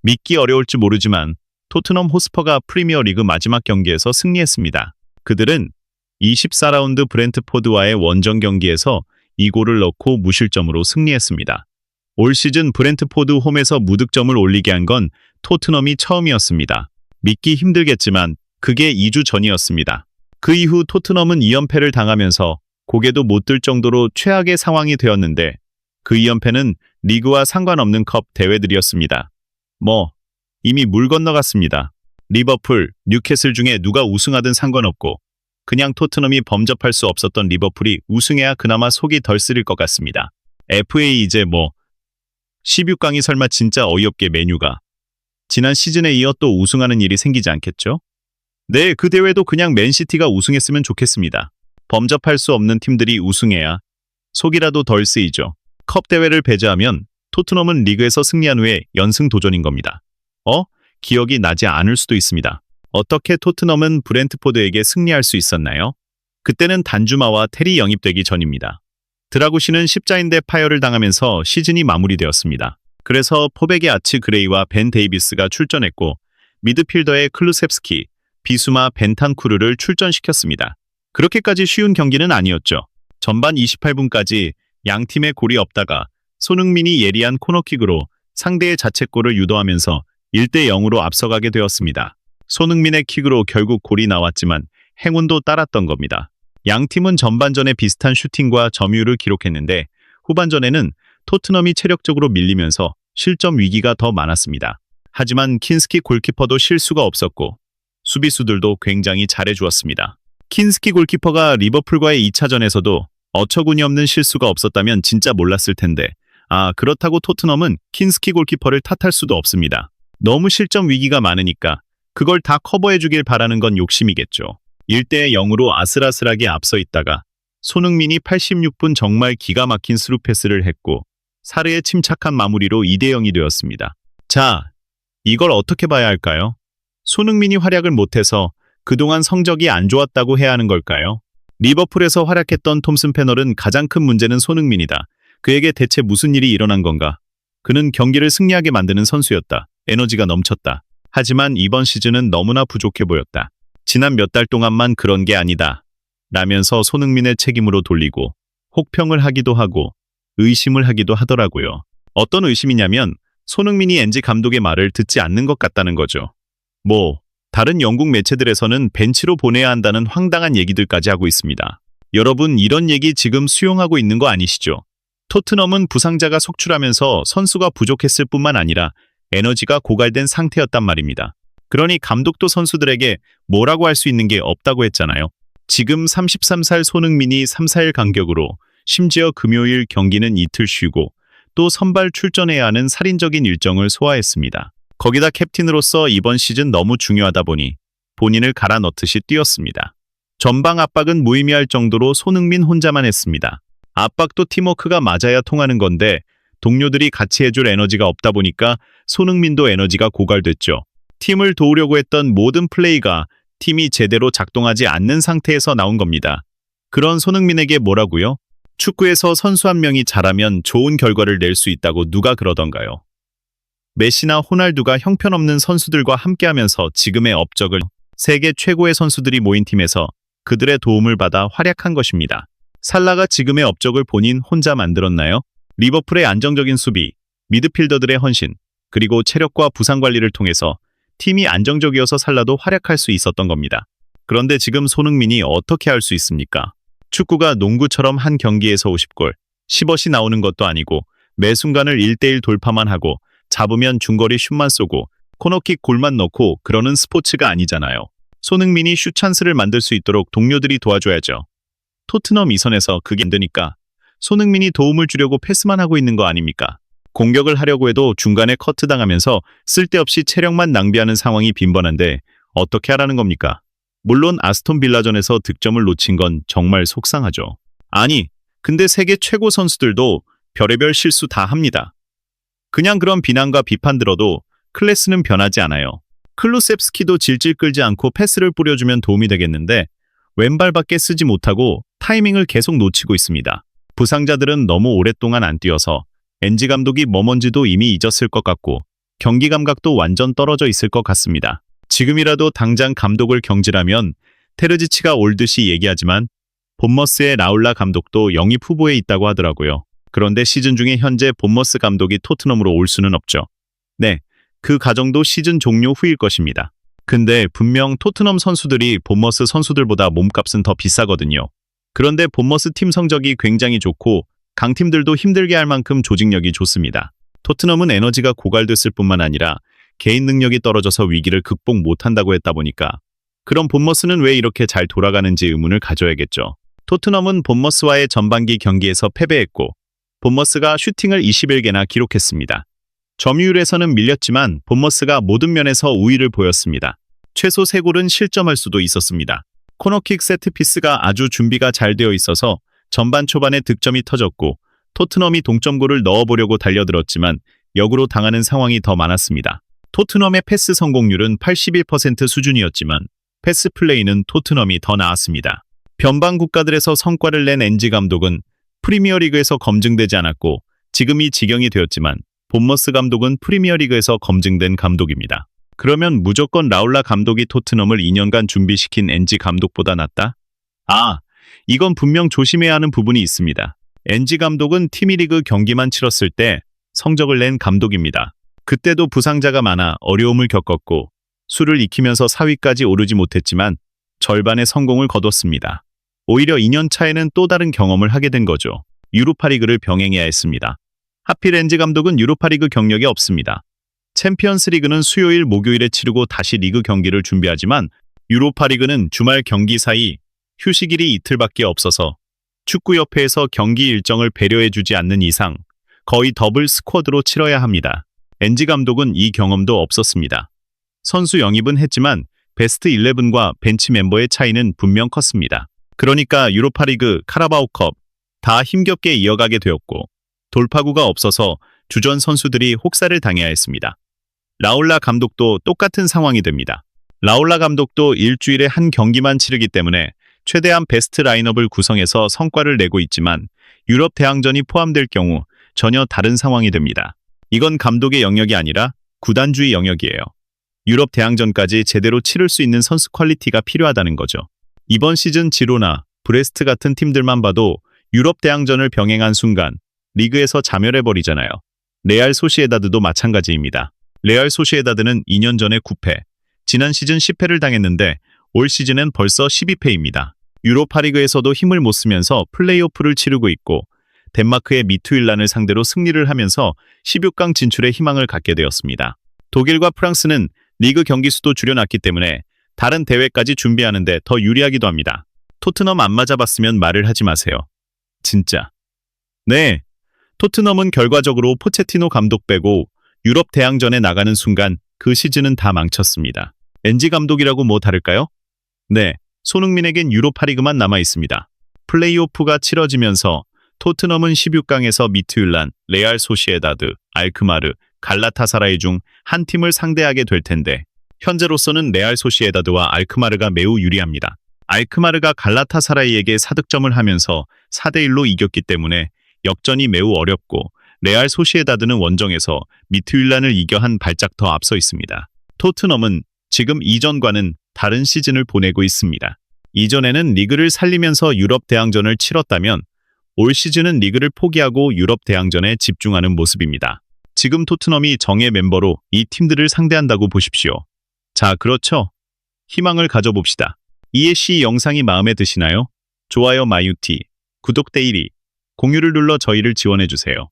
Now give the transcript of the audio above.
믿기 어려울지 모르지만 토트넘 호스퍼가 프리미어리그 마지막 경기에서 승리했습니다. 그들은 24라운드 브렌트포드와의 원정 경기에서 2골을 넣고 무실점으로 승리했습니다. 올 시즌 브렌트포드 홈에서 무득점을 올리게 한 건 토트넘이 처음이었습니다. 믿기 힘들겠지만 그게 2주 전이었습니다. 그 이후 토트넘은 2연패를 당하면서 고개도 못 들 정도로 최악의 상황이 되었는데 그 2연패는 리그와 상관없는 컵 대회들이었습니다. 이미 물 건너갔습니다. 리버풀, 뉴캐슬 중에 누가 우승하든 상관없고 그냥 토트넘이 범접할 수 없었던 리버풀이 우승해야 그나마 속이 덜 쓰릴 것 같습니다. FA 이제 16강이 설마 진짜 어이없게 메뉴가 지난 시즌에 이어 또 우승하는 일이 생기지 않겠죠? 네, 그 대회도 그냥 맨시티가 우승했으면 좋겠습니다. 범접할 수 없는 팀들이 우승해야 속이라도 덜 쓰이죠. 컵 대회를 배제하면 토트넘은 리그에서 승리한 후에 연승 도전인 겁니다. 기억이 나지 않을 수도 있습니다. 어떻게 토트넘은 브렌트포드에게 승리할 수 있었나요? 그때는 단주마와 테리 영입되기 전입니다. 드라구시는 십자인대 파열을 당하면서 시즌이 마무리되었습니다. 그래서 포백의 아치 그레이와 벤 데이비스가 출전했고 미드필더의 클루셉스키, 비수마 벤탄쿠르를 출전시켰습니다. 그렇게까지 쉬운 경기는 아니었죠. 전반 28분까지 양 팀의 골이 없다가 손흥민이 예리한 코너킥으로 상대의 자책골을 유도하면서 1대0으로 앞서가게 되었습니다. 손흥민의 킥으로 결국 골이 나왔지만 행운도 따랐던 겁니다. 양 팀은 전반전에 비슷한 슈팅과 점유율을 기록했는데 후반전에는 토트넘이 체력적으로 밀리면서 실점 위기가 더 많았습니다. 하지만 킨스키 골키퍼도 실수가 없었고 수비수들도 굉장히 잘해주었습니다. 킨스키 골키퍼가 리버풀과의 2차전에서도 어처구니없는 실수가 없었다면 진짜 몰랐을 텐데 그렇다고 토트넘은 킨스키 골키퍼를 탓할 수도 없습니다. 너무 실점 위기가 많으니까 그걸 다 커버해주길 바라는 건 욕심이겠죠. 1대0으로 아슬아슬하게 앞서 있다가 손흥민이 86분 정말 기가 막힌 스루 패스를 했고 사르의 침착한 마무리로 2대0이 되었습니다. 자, 이걸 어떻게 봐야 할까요? 손흥민이 활약을 못해서 그동안 성적이 안 좋았다고 해야 하는 걸까요? 리버풀에서 활약했던 톰슨 패널은 가장 큰 문제는 손흥민이다. 그에게 대체 무슨 일이 일어난 건가? 그는 경기를 승리하게 만드는 선수였다. 에너지가 넘쳤다. 하지만 이번 시즌은 너무나 부족해 보였다. 지난 몇 달 동안만 그런 게 아니다. 라면서 손흥민의 책임으로 돌리고 혹평을 하기도 하고 의심을 하기도 하더라고요. 어떤 의심이냐면 손흥민이 엔지 감독의 말을 듣지 않는 것 같다는 거죠. 다른 영국 매체들에서는 벤치로 보내야 한다는 황당한 얘기들까지 하고 있습니다. 여러분, 이런 얘기 지금 수용하고 있는 거 아니시죠? 토트넘은 부상자가 속출하면서 선수가 부족했을 뿐만 아니라 에너지가 고갈된 상태였단 말입니다. 그러니 감독도 선수들에게 뭐라고 할 수 있는 게 없다고 했잖아요. 지금 33살 손흥민이 3, 4일 간격으로 심지어 금요일 경기는 이틀 쉬고 또 선발 출전해야 하는 살인적인 일정을 소화했습니다. 거기다 캡틴으로서 이번 시즌 너무 중요하다 보니 본인을 갈아 넣듯이 뛰었습니다. 전방 압박은 무의미할 정도로 손흥민 혼자만 했습니다. 압박도 팀워크가 맞아야 통하는 건데 동료들이 같이 해줄 에너지가 없다 보니까 손흥민도 에너지가 고갈됐죠. 팀을 도우려고 했던 모든 플레이가 팀이 제대로 작동하지 않는 상태에서 나온 겁니다. 그런 손흥민에게 뭐라고요? 축구에서 선수 한 명이 잘하면 좋은 결과를 낼 수 있다고 누가 그러던가요? 메시나 호날두가 형편없는 선수들과 함께하면서 지금의 업적을 세계 최고의 선수들이 모인 팀에서 그들의 도움을 받아 활약한 것입니다. 살라가 지금의 업적을 본인 혼자 만들었나요? 리버풀의 안정적인 수비, 미드필더들의 헌신, 그리고 체력과 부상 관리를 통해서 팀이 안정적이어서 살라도 활약할 수 있었던 겁니다. 그런데 지금 손흥민이 어떻게 할 수 있습니까? 축구가 농구처럼 한 경기에서 50골, 10엇이 나오는 것도 아니고 매 순간을 1대1 돌파만 하고 잡으면 중거리 슛만 쏘고 코너킥 골만 넣고 그러는 스포츠가 아니잖아요. 손흥민이 슛 찬스를 만들 수 있도록 동료들이 도와줘야죠. 토트넘 이선에서 그게 안 되니까 손흥민이 도움을 주려고 패스만 하고 있는 거 아닙니까? 공격을 하려고 해도 중간에 커트당하면서 쓸데없이 체력만 낭비하는 상황이 빈번한데 어떻게 하라는 겁니까? 물론 아스톤 빌라전에서 득점을 놓친 건 정말 속상하죠. 아니, 근데 세계 최고 선수들도 별의별 실수 다 합니다. 그냥 그런 비난과 비판 들어도 클래스는 변하지 않아요. 클루셉스키도 질질 끌지 않고 패스를 뿌려주면 도움이 되겠는데 왼발밖에 쓰지 못하고 타이밍을 계속 놓치고 있습니다. 부상자들은 너무 오랫동안 안 뛰어서 엔지 감독이 뭐 뭔지도 이미 잊었을 것 같고 경기 감각도 완전 떨어져 있을 것 같습니다. 지금이라도 당장 감독을 경질하면 테르지치가 올 듯이 얘기하지만 본머스의 라울라 감독도 영입 후보에 있다고 하더라고요. 그런데 시즌 중에 현재 본머스 감독이 토트넘으로 올 수는 없죠. 네, 그 과정도 시즌 종료 후일 것입니다. 근데 분명 토트넘 선수들이 본머스 선수들보다 몸값은 더 비싸거든요. 그런데 본머스 팀 성적이 굉장히 좋고 강팀들도 힘들게 할 만큼 조직력이 좋습니다. 토트넘은 에너지가 고갈됐을 뿐만 아니라 개인 능력이 떨어져서 위기를 극복 못한다고 했다 보니까 그럼 본머스는 왜 이렇게 잘 돌아가는지 의문을 가져야겠죠. 토트넘은 본머스와의 전반기 경기에서 패배했고 본머스가 슈팅을 21개나 기록했습니다. 점유율에서는 밀렸지만 본머스가 모든 면에서 우위를 보였습니다. 최소 3골은 실점할 수도 있었습니다. 코너킥 세트피스가 아주 준비가 잘 되어 있어서 전반 초반에 득점이 터졌고 토트넘이 동점골을 넣어보려고 달려들었지만 역으로 당하는 상황이 더 많았습니다. 토트넘의 패스 성공률은 81% 수준이었지만 패스 플레이는 토트넘이 더 나았습니다. 변방 국가들에서 성과를 낸 엔지 감독은 프리미어리그에서 검증되지 않았고 지금 이 지경이 되었지만 본머스 감독은 프리미어리그에서 검증된 감독입니다. 그러면 무조건 라울라 감독이 토트넘을 2년간 준비시킨 엔지 감독보다 낫다? 이건 분명 조심해야 하는 부분이 있습니다. 엔지 감독은 티미리그 경기만 치렀을 때 성적을 낸 감독입니다. 그때도 부상자가 많아 어려움을 겪었고 수를 익히면서 4위까지 오르지 못했지만 절반의 성공을 거뒀습니다. 오히려 2년 차에는 또 다른 경험을 하게 된 거죠. 유로파리그를 병행해야 했습니다. 하필 엔지 감독은 유로파리그 경력이 없습니다. 챔피언스리그는 수요일, 목요일에 치르고 다시 리그 경기를 준비하지만 유로파리그는 주말 경기 사이 휴식일이 이틀밖에 없어서 축구협회에서 경기 일정을 배려해주지 않는 이상 거의 더블 스쿼드로 치러야 합니다. 엔지 감독은 이 경험도 없었습니다. 선수 영입은 했지만 베스트 11과 벤치 멤버의 차이는 분명 컸습니다. 그러니까 유로파리그, 카라바오컵 다 힘겹게 이어가게 되었고 돌파구가 없어서 주전 선수들이 혹사를 당해야 했습니다. 라울라 감독도 똑같은 상황이 됩니다. 라울라 감독도 일주일에 한 경기만 치르기 때문에 최대한 베스트 라인업을 구성해서 성과를 내고 있지만 유럽 대항전이 포함될 경우 전혀 다른 상황이 됩니다. 이건 감독의 영역이 아니라 구단주의 영역이에요. 유럽 대항전까지 제대로 치를 수 있는 선수 퀄리티가 필요하다는 거죠. 이번 시즌 지로나, 브레스트 같은 팀들만 봐도 유럽 대항전을 병행한 순간 리그에서 자멸해버리잖아요. 레알 소시에다드도 마찬가지입니다. 레알 소시에다드는 2년 전에 9패, 지난 시즌 10패를 당했는데 올 시즌은 벌써 12패입니다. 유로파리그에서도 힘을 못 쓰면서 플레이오프를 치르고 있고 덴마크의 미투일란을 상대로 승리를 하면서 16강 진출의 희망을 갖게 되었습니다. 독일과 프랑스는 리그 경기 수도 줄여놨기 때문에 다른 대회까지 준비하는데 더 유리하기도 합니다. 토트넘 안 맞아봤으면 말을 하지 마세요. 진짜. 네, 토트넘은 결과적으로 포체티노 감독 빼고 유럽 대항전에 나가는 순간 그 시즌은 다 망쳤습니다. 엔지 감독이라고 뭐 다를까요? 네, 손흥민에겐 유로파리그만 남아있습니다. 플레이오프가 치러지면서 토트넘은 16강에서 미트율란, 레알 소시에다드, 알크마르, 갈라타사라이 중 한 팀을 상대하게 될 텐데 현재로서는 레알 소시에다드와 알크마르가 매우 유리합니다. 알크마르가 갈라타사라이에게 4득점을 하면서 4대1로 이겼기 때문에 역전이 매우 어렵고 레알 소시에다드는 원정에서 미트율란을 이겨 한 발짝 더 앞서 있습니다. 토트넘은 지금 이전과는 다른 시즌을 보내고 있습니다. 이전에는 리그를 살리면서 유럽 대항전을 치렀다면 올 시즌은 리그를 포기하고 유럽 대항전에 집중하는 모습입니다. 지금 토트넘이 정예 멤버로 이 팀들을 상대한다고 보십시오. 자, 그렇죠? 희망을 가져봅시다. 이해씨 영상이 마음에 드시나요? 좋아요 마유티, 구독 데일리, 공유를 눌러 저희를 지원해주세요.